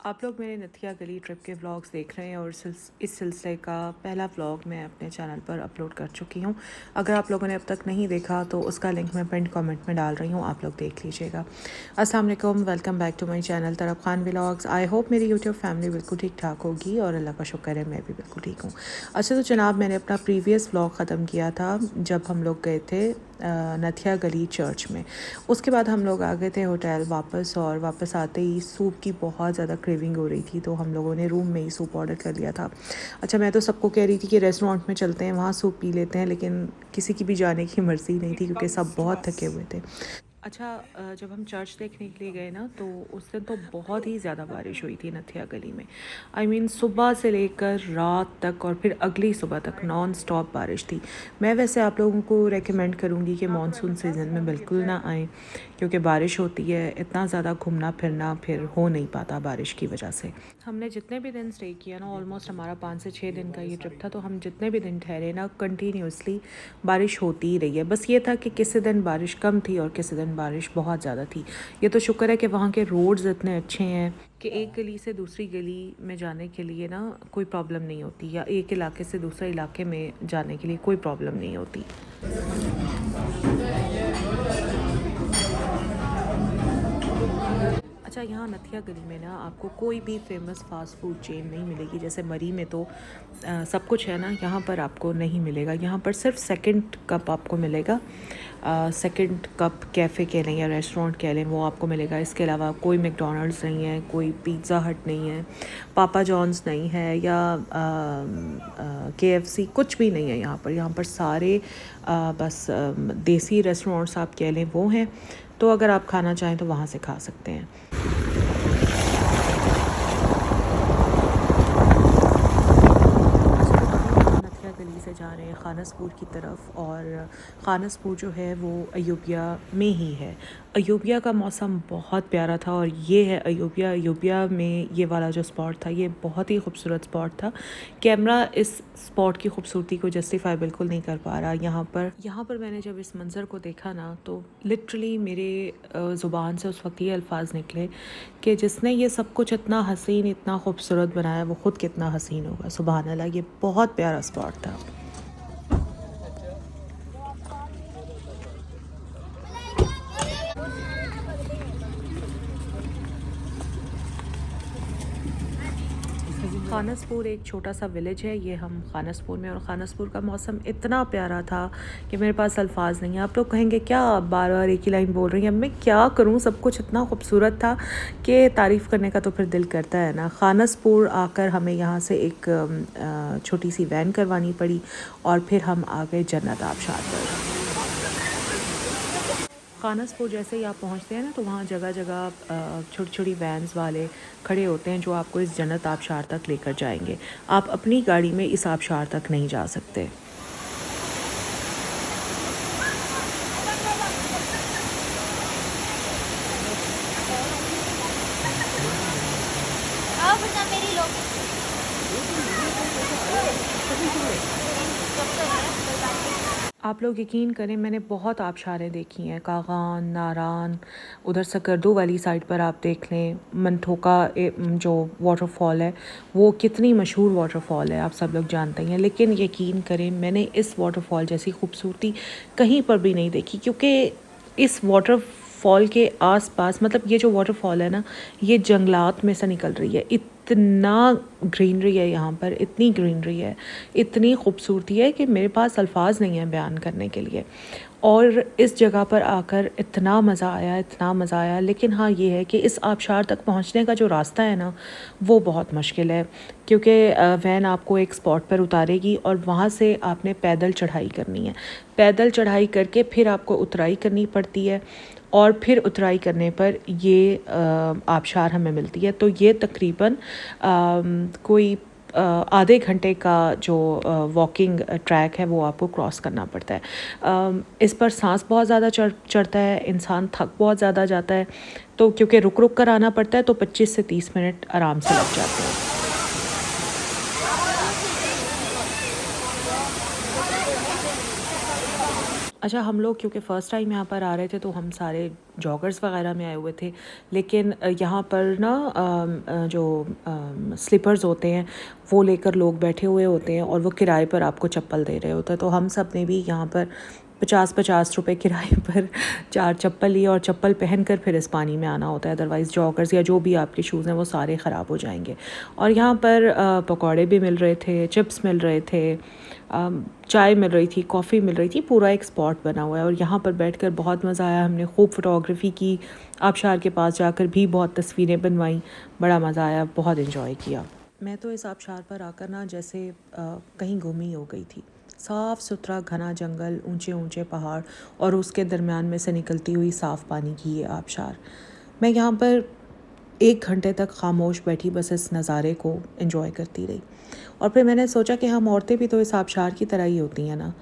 आप लोग मेरे नथिया गली ट्रिप के व्लॉग्स देख रहे हैं और इस सिलसिले का पहला व्लॉग मैं अपने चैनल पर अपलोड कर चुकी हूँ। अगर आप लोगों ने अब तक नहीं देखा तो उसका लिंक मैं पिन कमेंट में डाल रही हूँ, आप लोग देख लीजिएगा। अस्सलाम वालेकुम, welcome back to my channel Taraf Khan vlogs. I hope मेरी यूट्यूब फैमिली बिल्कुल ठीक ठाक होगी और अल्लाह का शुक्र है मैं भी बिल्कुल ठीक हूँ। अच्छा तो जनाब, मैंने अपना प्रीवियस व्लॉग ख़त्म किया था जब हम लोग गए थे नथिया गली चर्च में। उसके बाद हम लोग आ गए थे होटल वापस, और वापस आते ही सूप की बहुत ज़्यादा क्रेविंग हो रही थी तो हम लोगों ने रूम में ही सूप ऑर्डर कर लिया था। अच्छा, मैं तो सबको कह रही थी कि रेस्टोरेंट में चलते हैं, वहाँ सूप पी लेते हैं, लेकिन किसी की भी जाने की मर्ज़ी नहीं थी क्योंकि सब बहुत थके हुए थे। अच्छा, जब हम चर्च देखने के लिए गए ना तो उस दिन तो बहुत ही ज़्यादा बारिश हुई थी नथिया गली में। आई मीन सुबह से लेकर रात तक और फिर अगली सुबह तक नॉन स्टॉप बारिश थी। मैं वैसे आप लोगों को रेकमेंड करूँगी कि मानसून सीज़न में बिल्कुल ना आएँ, क्योंकि बारिश होती है, इतना ज़्यादा घूमना फिरना फिर हो नहीं पाता बारिश की वजह से। हमने जितने भी दिन स्टे किया ना, ऑलमोस्ट हमारा 5 से 6 दिन का ये ट्रिप था, तो हम जितने भी दिन ठहरे ना कंटिन्यूसली बारिश होती ही रही है। बस ये था कि किसी दिन बारिश कम थी और किसी दिन बारिश बहुत ज़्यादा थी। ये तो शुक्र है कि वहाँ के रोड्स इतने अच्छे हैं कि एक गली से दूसरी गली में जाने के लिए ना कोई प्रॉब्लम नहीं होती, या एक इलाके से दूसरे इलाके में जाने के लिए कोई प्रॉब्लम नहीं होती। अच्छा, यहाँ नथिया गली में ना आपको कोई भी फेमस फास्ट फूड चेन नहीं मिलेगी। जैसे मरी में तो सब कुछ है ना, यहाँ पर आपको नहीं मिलेगा। यहाँ पर सिर्फ सेकंड कप आपको मिलेगा। सेकंड कप कैफ़े कह लें या रेस्टोरेंट कह लें, वो आपको मिलेगा। इसके अलावा कोई मैकडॉनल्ड्स नहीं है, कोई पिज़्ज़ा हट नहीं है, पापा जॉन्स नहीं है, या KFC, कुछ भी नहीं है यहाँ पर। यहाँ पर सारे बस देसी रेस्टोरेंट्स आप कह लें वो हैं। तो अगर आप खाना चाहें तो वहाँ से खा सकते हैं। नथिया गली से जा रहे हैं खानसपुर की तरफ, और खानसपुर जो है वो अयूबिया में ही है। अयूबिया का मौसम बहुत प्यारा था, और ये है अयूबिया। अयूबिया में ये वाला जो स्पॉट था ये बहुत ही खूबसूरत स्पॉट था। कैमरा इस स्पॉट की खूबसूरती को जस्टिफाई बिल्कुल नहीं कर पा रहा। यहाँ पर मैंने जब इस मंज़र को देखा ना तो लिटरली मेरे ज़ुबान से उस वक्त ये अल्फाज निकले कि जिसने ये सब कुछ इतना हसीन, इतना खूबसूरत बनाया, वो ख़ुद कितना हसीन होगा। सुभान अल्लाह, ये बहुत प्यारा स्पॉट था। खानसपुर एक छोटा सा विलेज है, ये हम खानसपुर में, और खानसपुर का मौसम इतना प्यारा था कि मेरे पास अल्फाज नहीं है। आप लोग कहेंगे क्या बार बार एक ही लाइन बोल रही हैं, अब मैं क्या करूं, सब कुछ इतना खूबसूरत था कि तारीफ़ करने का तो फिर दिल करता है ना। खानसपुर आकर हमें यहाँ से एक छोटी सी वैन करवानी पड़ी और फिर हम आ गए जन्नत आबशार पर। खानसपुर जैसे ही आप पहुंचते हैं ना तो वहाँ जगह जगह छोटी छोटी वैन्स वाले खड़े होते हैं जो आपको इस जन्नत आबशार तक लेकर जाएंगे। आप अपनी गाड़ी में इस आबशार तक नहीं जा सकते। आप लोग यकीन करें, मैंने बहुत आबशारें देखी हैं, कागान, नारान, उधर सकरदू वाली साइड पर आप देख लें, मनठोका जो वाटरफॉल है वो कितनी मशहूर वाटरफॉल है, आप सब लोग जानते हैं। लेकिन यकीन करें, मैंने इस वाटरफॉल जैसी खूबसूरती कहीं पर भी नहीं देखी, क्योंकि इस वाटरफॉल के आसपास, मतलब ये जो वाटरफॉल है ना, ये जंगलात में से निकल रही है। इतना ग्रीनरी है यहाँ पर, इतनी ग्रीनरी है, इतनी खूबसूरती है कि मेरे पास अल्फाज नहीं है बयान करने के लिए। और इस जगह पर आकर इतना मज़ा आया, इतना मज़ा आया। लेकिन हाँ, ये है कि इस आबशार तक पहुँचने का जो रास्ता है ना वो बहुत मुश्किल है, क्योंकि वैन आपको एक स्पॉट पर उतारेगी और वहाँ से आपने पैदल चढ़ाई करनी है। पैदल चढ़ाई करके फिर आपको उतराई करनी पड़ती है, और फिर उतराई करने पर ये आबशार हमें मिलती है। तो ये तकरीबन कोई आधे घंटे का जो वॉकिंग ट्रैक है वो आपको क्रॉस करना पड़ता है। इस पर सांस बहुत ज़्यादा चढ़ता है, इंसान थक बहुत ज़्यादा जाता है, तो क्योंकि रुक रुक कर आना पड़ता है तो 25 से 30 मिनट आराम से लग जाते हैं। अच्छा, हम लोग क्योंकि फ़र्स्ट टाइम यहाँ पर आ रहे थे तो हम सारे जॉगर्स वगैरह में आए हुए थे, लेकिन यहाँ पर ना जो स्लीपर्स होते हैं वो लेकर लोग बैठे हुए होते हैं और वो किराए पर आपको चप्पल दे रहे होते हैं। तो हम सब ने भी यहाँ पर 50-50 रुपए किराए पर 4 चप्पल लिए और चप्पल पहन कर फिर इस पानी में आना होता है, अदरवाइज़ जॉगर्स या जो भी आपके शूज़ हैं वो सारे ख़राब हो जाएंगे। और यहाँ पर पकौड़े भी मिल रहे थे, चिप्स मिल रहे थे, चाय मिल रही थी, कॉफ़ी मिल रही थी, पूरा एक स्पॉट बना हुआ है और यहाँ पर बैठकर बहुत मज़ा आया। हमने खूब फ़ोटोग्राफ़ी की, आबशार के पास जाकर भी बहुत तस्वीरें बनवाईं, बड़ा मज़ा आया, बहुत इन्जॉय किया। मैं तो इस आबशार पर आकर ना जैसे कहीं गुम ही हो गई थी। साफ़ सुथरा घना जंगल, ऊंचे ऊंचे पहाड़ और उसके दरमियान में से निकलती हुई साफ़ पानी की ये आबशार। मैं यहाँ पर 1 घंटे तक खामोश बैठी बस इस नज़ारे को एंजॉय करती रही। और फिर मैंने सोचा कि हम औरतें भी तो इस आबशार की तरह ही होती हैं ना,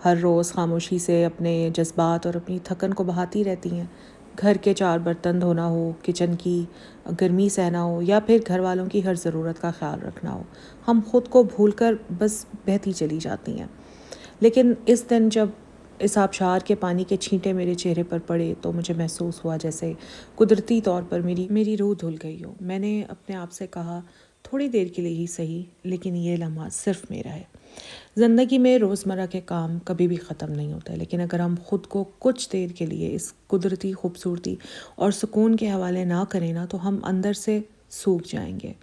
हर रोज़ खामोशी से अपने जज्बात और अपनी थकन को बहाती रहती हैं। घर के 4 बर्तन धोना हो, किचन की गर्मी सहना हो या फिर घर वालों की हर ज़रूरत का ख्याल रखना हो, हम ख़ुद को भूल कर बस बहती चली जाती हैं। लेकिन इस दिन जब इस आबशार के पानी के छींटे मेरे चेहरे पर पड़े तो मुझे महसूस हुआ जैसे कुदरती तौर पर मेरी रूह धुल गई हो। मैंने अपने आप से कहा, थोड़ी देर के लिए ही सही, लेकिन ये लम्हा सिर्फ मेरा है। ज़िंदगी में रोज़मर्रा के काम कभी भी ख़त्म नहीं होते, लेकिन अगर हम ख़ुद को कुछ देर के लिए इस कुदरती खूबसूरती और सुकून के हवाले ना करें ना, तो हम अंदर से सूख जाएंगे।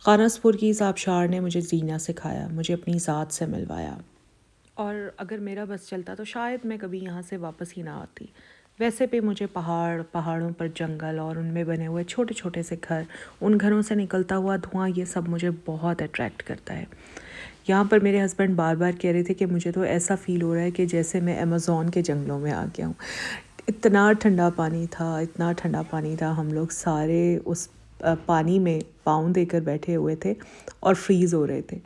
खानसपुर की इस आबशार ने मुझे जीना सिखाया, मुझे अपनी ज़ात से मिलवाया। और अगर मेरा बस चलता तो शायद मैं कभी यहाँ से वापस ही ना आती। वैसे भी मुझे पहाड़ों पर जंगल और उनमें बने हुए छोटे छोटे से घर, उन घरों से निकलता हुआ धुआं, ये सब मुझे बहुत अट्रैक्ट करता है। यहाँ पर मेरे हस्बैंड बार बार कह रहे थे कि मुझे तो ऐसा फ़ील हो रहा है कि जैसे मैं अमेज़ॉन के जंगलों में आ गया हूँ। इतना ठंडा पानी था, इतना ठंडा पानी था, हम लोग सारे उस पानी में पाँव देकर बैठे हुए थे और फ्रीज़ हो रहे थे।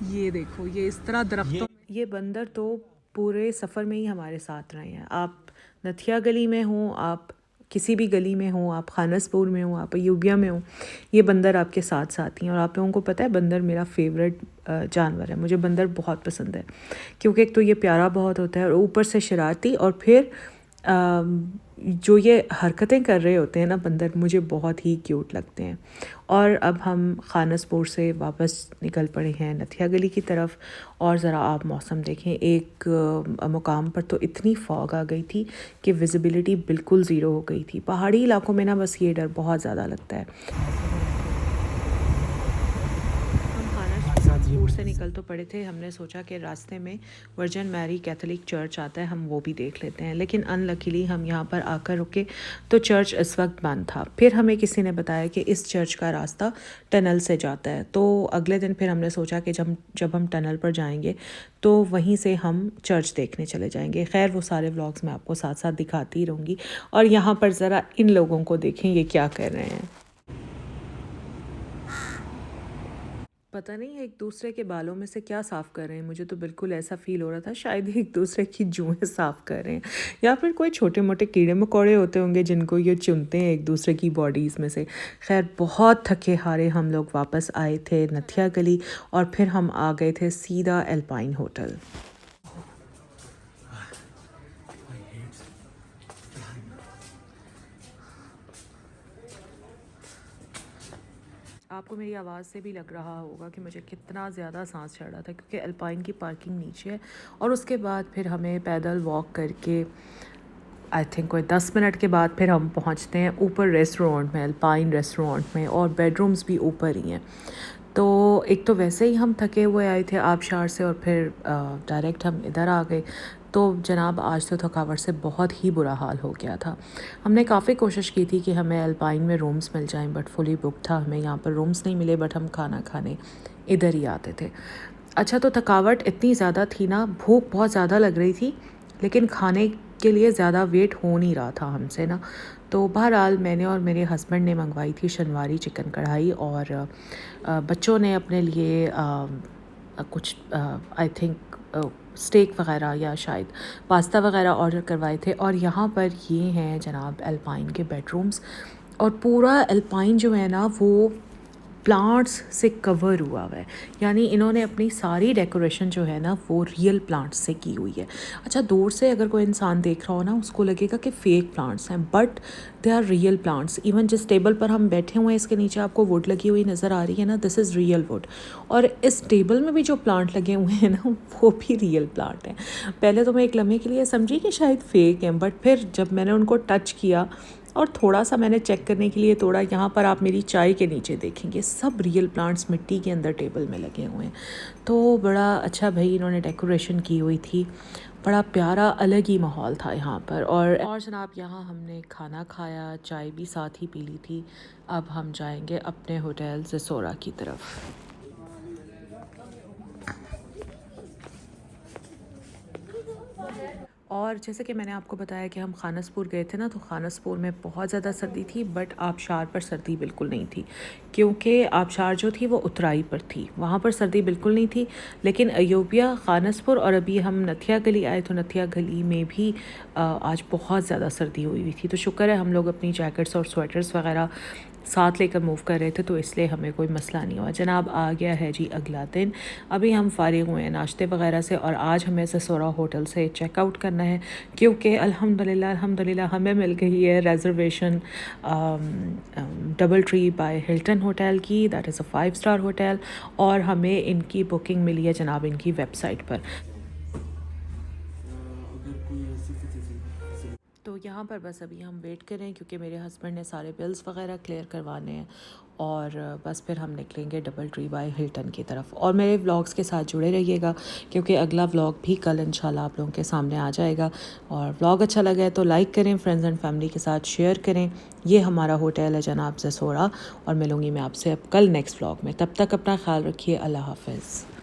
ये देखो, ये इस तरह दरख्तों ये बंदर तो पूरे सफ़र में ही हमारे साथ रहे हैं। आप नथिया गली में हो, आप किसी भी गली में हो, आप खानसपुर में हो, आप अयूबिया में हो, ये बंदर आपके साथ साथ ही हैं। और आप लोगों को पता है बंदर मेरा फेवरेट जानवर है, मुझे बंदर बहुत पसंद है, क्योंकि एक तो ये प्यारा बहुत होता है और ऊपर से शरारती, और फिर जो ये हरकतें कर रहे होते हैं ना बंदर, मुझे बहुत ही क्यूट लगते हैं। और अब हम खानसपुर से वापस निकल पड़े हैं नथिया गली की तरफ। और ज़रा आप मौसम देखें, एक मुकाम पर तो इतनी फॉग आ गई थी कि विजिबिलिटी बिल्कुल ज़ीरो हो गई थी। पहाड़ी इलाकों में ना बस ये डर बहुत ज़्यादा लगता है। दूर से निकल तो पड़े थे, हमने सोचा कि रास्ते में वर्जिन मैरी कैथोलिक चर्च आता है, हम वो भी देख लेते हैं, लेकिन अनलकीली हम यहाँ पर आकर रुके तो चर्च इस वक्त बंद था। फिर हमें किसी ने बताया कि इस चर्च का रास्ता टनल से जाता है। तो अगले दिन फिर हमने सोचा कि जब हम टनल पर जाएंगे तो वहीं से हम चर्च देखने चले जाएंगे। खैर, वो सारे व्लॉग्स मैं आपको साथ साथ दिखाती रहूँगी। और यहाँ पर ज़रा इन लोगों को देखें, ये क्या कर रहे हैं। पता नहीं एक दूसरे के बालों में से क्या साफ़ कर रहे हैं, मुझे तो बिल्कुल ऐसा फ़ील हो रहा था शायद एक दूसरे की जुएँ साफ़ कर रहे हैं, या फिर कोई छोटे मोटे कीड़े मकोड़े होते होंगे जिनको ये चुनते हैं एक दूसरे की बॉडीज़ में से। खैर, बहुत थके हारे हम लोग वापस आए थे नथिया गली और फिर हम आ गए थे सीधा एल्पाइन होटल। आपको मेरी आवाज़ से भी लग रहा होगा कि मुझे कितना ज़्यादा सांस चढ़ रहा था, क्योंकि अल्पाइन की पार्किंग नीचे है और उसके बाद फिर हमें पैदल वॉक करके आई थिंक कोई 10 मिनट के बाद फिर हम पहुंचते हैं ऊपर रेस्टोरेंट में, अल्पाइन रेस्टोरेंट में, और बेडरूम्स भी ऊपर ही हैं। तो एक तो वैसे ही हम थके हुए आए थे आबशार से और फिर डायरेक्ट हम इधर आ गए। तो जनाब, आज तो थकावट से बहुत ही बुरा हाल हो गया था। हमने काफ़ी कोशिश की थी कि हमें अल्पाइन में रूम्स मिल जाएं, बट फुली बुक था, हमें यहाँ पर रूम्स नहीं मिले, बट हम खाना खाने इधर ही आते थे। अच्छा, तो थकावट इतनी ज़्यादा थी ना, भूख बहुत ज़्यादा लग रही थी, लेकिन खाने के लिए ज़्यादा वेट हो नहीं रहा था हमसे ना। तो बहरहाल मैंने और मेरे हस्बैंड ने मंगवाई थी शनवारी चिकन कढ़ाई, और बच्चों ने अपने लिए कुछ आई थिंक स्टेक वग़ैरह या शायद पास्ता वग़ैरह ऑर्डर करवाए थे। और यहाँ पर ये हैं जनाब अल्पाइन के बेडरूम्स। और पूरा अल्पाइन जो है ना, वो प्लांट्स से कवर हुआ है, यानी इन्होंने अपनी सारी डेकोरेशन जो है ना वो रियल प्लांट्स से की हुई है। अच्छा, दूर से अगर कोई इंसान देख रहा हो ना उसको लगेगा कि फेक प्लांट्स हैं, but they are real plants. Even जिस टेबल पर हम बैठे हुए हैं इसके नीचे आपको वुड लगी हुई नज़र आ रही है ना, दिस इज़ रियल वुड। और इस टेबल में भी जो प्लांट लगे हुए हैं ना वो भी रियल प्लांट हैं। पहले तो मैं एक लम्हे के लिए समझी कि शायद फेक हैं, बट फिर जब मैंने उनको टच किया और थोड़ा सा मैंने चेक करने के लिए तोड़ा, यहाँ पर आप मेरी चाय के नीचे देखेंगे सब रियल प्लांट्स मिट्टी के अंदर टेबल में लगे हुए हैं। तो बड़ा अच्छा भाई इन्होंने डेकोरेशन की हुई थी, बड़ा प्यारा अलग ही माहौल था यहाँ पर। और जनाब यहाँ हमने खाना खाया, चाय भी साथ ही पी ली थी। अब हम जाएंगे अपने होटल ज़ेसोरा की तरफ। और जैसे कि मैंने आपको बताया कि हम खानसपुर गए थे ना, तो खानसपुर में बहुत ज़्यादा सर्दी थी, बट आबशार पर सर्दी बिल्कुल नहीं थी, क्योंकि आबशार जो थी वो उतराई पर थी, वहाँ पर सर्दी बिल्कुल नहीं थी। लेकिन अयोबिया, खानसपुर और अभी हम नथिया गली आए तो नथिया गली में भी आज बहुत ज़्यादा सर्दी हुई थी। तो शुक्र है हम लोग अपनी जैकेट्स और स्वेटर्स वगैरह साथ लेकर मूव कर रहे थे, तो इसलिए हमें कोई मसला नहीं हुआ। जनाब आ गया है जी अगला दिन, अभी हम फ़ारिग हुए हैं नाश्ते वगैरह से, और आज हमें ज़ेसोरा होटल से चेकआउट करना है, क्योंकि अल्हम्दुलिल्लाह हमें मिल गई है reservation Double Tree by Hilton hotel की, that is a 5 star hotel, और हमें इनकी बुकिंग मिली है जनाब इनकी वेबसाइट पर। तो यहाँ पर बस अभी हम वेट करें, क्योंकि मेरे हस्बैंड ने सारे बिल्स वगैरह क्लियर करवाने हैं, और बस फिर हम निकलेंगे डबल ट्री बाय हिल्टन की तरफ। और मेरे व्लॉग्स के साथ जुड़े रहिएगा, क्योंकि अगला व्लॉग भी कल इंशाल्लाह आप लोगों के सामने आ जाएगा। और व्लॉग अच्छा लगा है तो लाइक करें, फ्रेंड्स एंड फैमिली के साथ शेयर करें। ये हमारा होटल है जनाब ज़ेसोरा, और मिलूँगी मैं आपसे अब कल नेक्स्ट व्लॉग में। तब तक अपना ख्याल रखिए, अल्लाह हाफ़िज़।